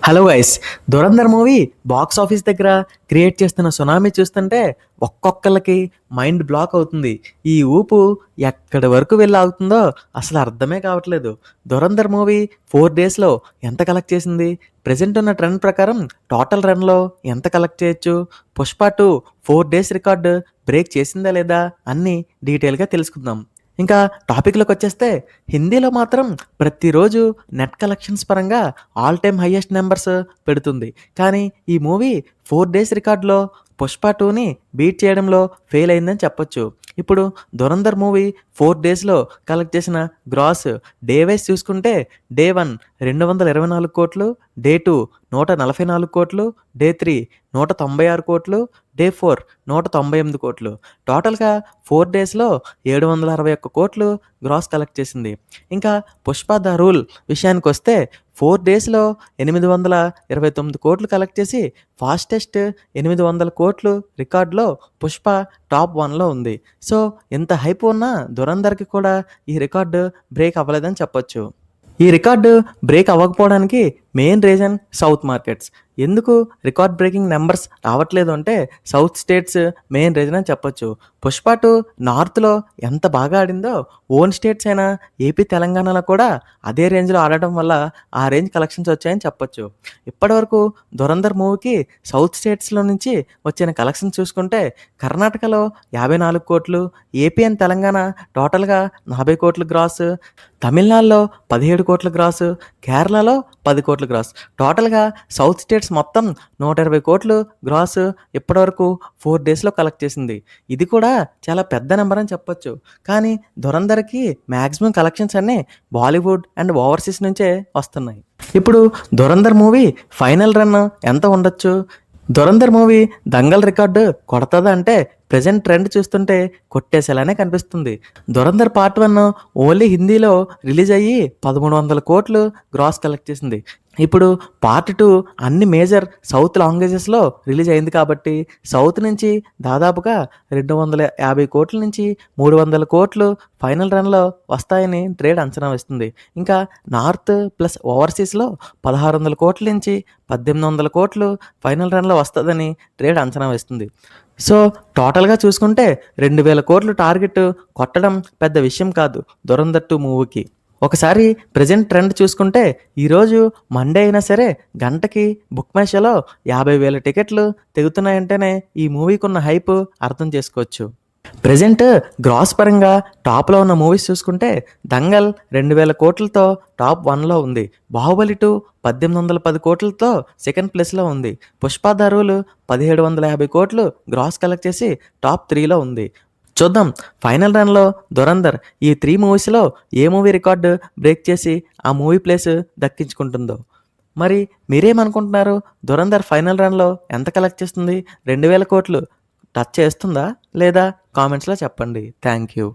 Hello guys. 'Dhurandhar' movie box office దగ్గర create చేస్తున్న tsunami చూస్తుంటే ఒక్కొక్కళ్ళకి మైండ్ బ్లాక్ అవుతుంది. ఈ ఊపు ఎక్కడి వరకు వెళ్ళి ఆగుతుందో అసలు అర్థమే కావట్లేదు. 'ధురంధర్' మూవీ 4 డేస్‌లో ఎంత కలెక్ట్ చేసింది? ప్రెజెంట్ ఉన్న ట్రెండ్ ప్రకారం టోటల్ రన్‌లో ఎంత కలెక్ట్ చేయొచ్చు? 'పుష్ప 2' 4 డేస్ రికార్డ్ బ్రేక్ చేసిందా లేదా? అన్నీ డీటెయిల్‌గా తెలుసుకుందాం. ఇంకా టాపిక్‌లోకొచ్చేస్తే హిందీలో మాత్రం ప్రతిరోజు నెట్ కలెక్షన్స్ పరంగా ఆల్ టైమ్ హైయెస్ట్ నంబర్స్ పెడుతుంది. కానీ ఈ మూవీ 4 డేస్ రికార్డ్‌లో 'పుష్ప 2'ని బీట్ చేయడంలో ఫెయిల్ అయిందని చెప్పొచ్చు. ఇప్పుడు 'ధురంధర్' మూవీ 4 డేస్‌లో కలెక్ట్ చేసిన గ్రాస్ డే వైస్ చూసుకుంటే డే 1 224,00,00,000, డే 2 144,00,00,000, డే 3 196,00,00,000, డే 4 198,00,00,000. టోటల్‌గా 4 డేస్‌లో 761,00,00,000 గ్రాస్ కలెక్ట్ చేసింది. ఇంకా 'పుష్ప ద రూల్' విషయానికొస్తే 4 డేస్‌లో 829,00,00,000 కలెక్ట్ చేసి ఫాస్టెస్ట్ 800,00,00,000 రికార్డ్‌లో 'పుష్ప' టాప్ 1లో ఉంది. సో, ఇంత హైప్ ఉన్న 'ధురంధర్‌కి' కూడా ఈ రికార్డ్ బ్రేక్ అవ్వలేదని చెప్పొచ్చు. ఈ రికార్డు బ్రేక్ అవ్వకపోవడానికి మెయిన్ రీజన్ సౌత్ మార్కెట్స్. ఎందుకు రికార్డ్ బ్రేకింగ్ నెంబర్స్ రావట్లేదు అంటే సౌత్ స్టేట్స్ మెయిన్ రీజన్ అని చెప్పొచ్చు. 'పుష్ప 2' నార్త్‌లో ఎంత బాగా ఆడిందో ఓన్ స్టేట్స్ అయిన ఏపీ, తెలంగాణలో కూడా అదే రేంజ్‌లో ఆడటం వల్ల ఆ రేంజ్ కలెక్షన్స్ వచ్చాయని చెప్పొచ్చు. ఇప్పటివరకు 'ధురంధర్' మూవీకి సౌత్ స్టేట్స్‌లో నుంచి వచ్చిన కలెక్షన్స్ చూసుకుంటే కర్ణాటకలో 54,00,00,000, ఏపీ అండ్ తెలంగాణ టోటల్‌గా 40,00,00,000 గ్రాస్, తమిళనాడులో 17,00,00,000 గ్రాస్, కేరళలో 10,00,00,000 గ్రాస్. టోటల్‌గా సౌత్ స్టేట్స్ మొత్తం 120,00,00,000 గ్రాస్ ఇప్పటివరకు 4 డేస్‌లో కలెక్ట్ చేసింది. ఇది కూడా చాలా పెద్ద నెంబర్ అని చెప్పొచ్చు. కానీ 'ధురంధర్‌కి' మాక్సిమం కలెక్షన్స్ అన్నీ బాలీవుడ్ అండ్ ఓవర్సీస్ నుంచే వస్తున్నాయి. ఇప్పుడు 'ధురంధర్' మూవీ ఫైనల్ రన్ ఎంత ఉండొచ్చు? 'ధురంధర్' మూవీ 'దంగల్' రికార్డు కొడతదా అంటే ప్రెజెంట్ ట్రెండ్ చూస్తుంటే కొట్టేసేలానే కనిపిస్తుంది. 'ధురంధర్ పార్ట్ 1' ఓన్లీ హిందీలో రిలీజ్ అయ్యి 1,300,00,00,000 గ్రాస్ కలెక్ట్ చేసింది. ఇప్పుడు పార్ట్ 2 అన్ని మేజర్ సౌత్ లాంగ్వేజెస్‌లో రిలీజ్ అయింది కాబట్టి సౌత్ నుంచి దాదాపుగా 250,00,00,000 నుంచి 300,00,00,000 ఫైనల్ రన్‌లో వస్తాయని ట్రేడ్ అంచనా వేస్తుంది. ఇంకా నార్త్ ప్లస్ ఓవర్సీస్‌లో 1,600,00,00,000 నుంచి 1,800,00,00,000 ఫైనల్ రన్‌లో వస్తదని ట్రేడ్ అంచనా వేస్తుంది. సో, టోటల్‌గా చూసుకుంటే 2,000,00,00,000 టార్గెట్ కొట్టడం పెద్ద విషయం కాదు 'ధురంధర్ 2' మూవీకి. ఒకసారి ప్రెజెంట్ ట్రెండ్ చూసుకుంటే ఈరోజు మండే అయినా సరే గంటకి బుక్ మై షోలో 50,000 టికెట్లు తెగుతున్నాయంటేనే ఈ మూవీకున్న హైప్ అర్థం చేసుకోవచ్చు. ప్రెజెంట్ గ్రాస్ పరంగా టాప్‌లో ఉన్న మూవీస్ చూసుకుంటే 'దంగల్' 2,000,00,00,000తో టాప్ 1లో ఉంది. 'బాహుబలి 2' 1,810,00,00,000తో సెకండ్ ప్లేస్‌లో ఉంది. 'Pushpa the rule' 1,750,00,00,000 gross collect చేసి టాప్ 3లో ఉంది. చూద్దాం ఫైనల్ రన్‌లో 'ధురంధర్' ఈ 3 మూవీస్‌లో ఏ మూవీ రికార్డు బ్రేక్ చేసి ఆ మూవీ ప్లేస్ దక్కించుకుంటుందో. మరి మీరేమనుకుంటున్నారు? 'ధురంధర్' ఫైనల్ రన్‌లో ఎంత కలెక్ట్ చేస్తుంది? 2,000,00,00,000 టచ్ చేస్తుందా? లేదా? కామెంట్స్‌లో చెప్పండి. Thank you.